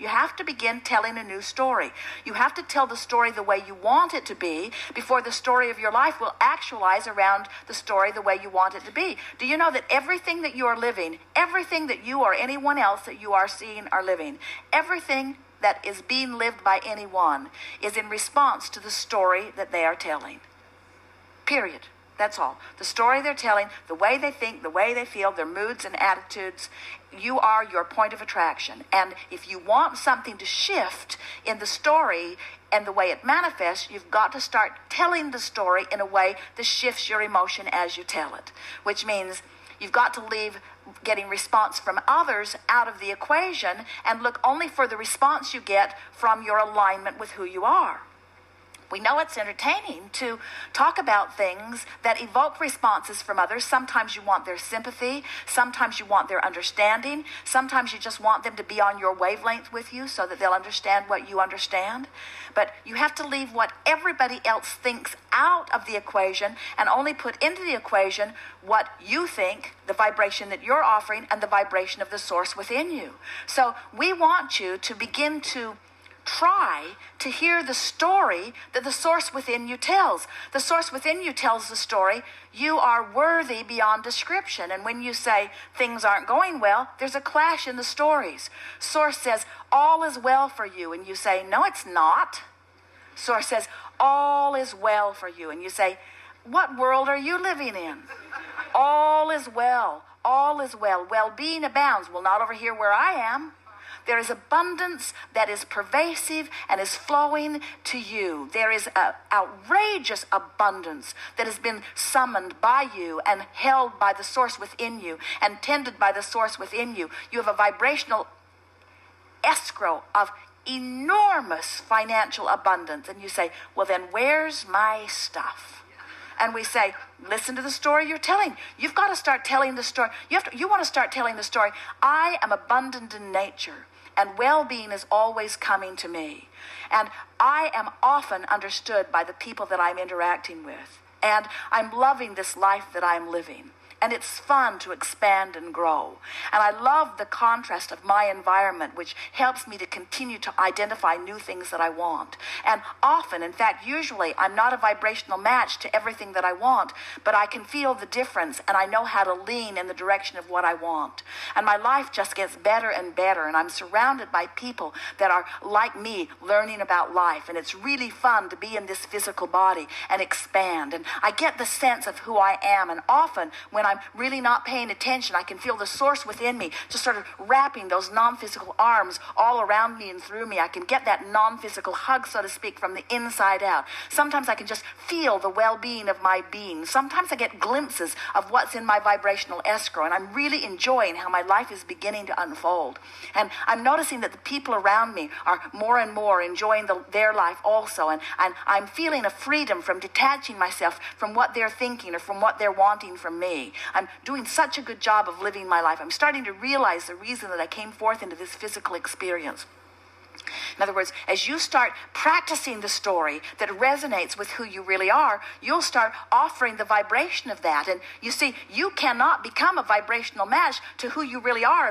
You have to begin telling a new story. You have to tell the story the way you want it to be before the story of your life will actualize around the story the way you want it to be. Do you know that everything that you are living, everything that you or anyone else that you are seeing are living, everything that is being lived by anyone is in response to the story that they are telling? Period. That's all. The story they're telling, the way they think, the way they feel, their moods and attitudes, you are your point of attraction. And if you want something to shift in the story and the way it manifests, you've got to start telling the story in a way that shifts your emotion as you tell it, which means you've got to leave getting response from others out of the equation and look only for the response you get from your alignment with who you are. We know it's entertaining to talk about things that evoke responses from others. Sometimes you want their sympathy. Sometimes you want their understanding. Sometimes you just want them to be on your wavelength with you so that they'll understand what you understand. But you have to leave what everybody else thinks out of the equation and only put into the equation what you think, the vibration that you're offering, and the vibration of the source within you. So we want you to begin to try to hear the story that the source within you tells. The source within you tells the story, you are worthy beyond description. And when you say things aren't going well, there's a clash in the stories. Source says, all is well for you. And you say, no, it's not. Source says, all is well for you. And you say, what world are you living in? All is well. All is well. Well-being abounds. Well, not over here where I am. There is abundance that is pervasive and is flowing to you. There is an outrageous abundance that has been summoned by you and held by the source within you and tended by the source within you. You have a vibrational escrow of enormous financial abundance. And you say, well, then where's my stuff? And we say, listen to the story you're telling. You've got to start telling the story. You want to start telling the story. I am abundant in nature, and well-being is always coming to me. And I am often understood by the people that I'm interacting with. And I'm loving this life that I'm living. And it's fun to expand and grow. And I love the contrast of my environment, which helps me to continue to identify new things that I want. And often, in fact, usually, I'm not a vibrational match to everything that I want, but I can feel the difference, and I know how to lean in the direction of what I want. And my life just gets better and better, and I'm surrounded by people that are like me, learning about life. And it's really fun to be in this physical body and expand. And I get the sense of who I am, and often, when I'm really not paying attention, I can feel the source within me just sort of wrapping those non-physical arms all around me and through me. I can get that non-physical hug, so to speak, from the inside out. Sometimes I can just feel the well-being of my being. Sometimes I get glimpses of what's in my vibrational escrow, and I'm really enjoying how my life is beginning to unfold. And I'm noticing that the people around me are more and more enjoying their life also, and I'm feeling a freedom from detaching myself from what they're thinking or from what they're wanting from me. I'm doing such a good job of living my life. I'm starting to realize the reason that I came forth into this physical experience. In other words, as you start practicing the story that resonates with who you really are, you'll start offering the vibration of that. And you see, you cannot become a vibrational match to who you really are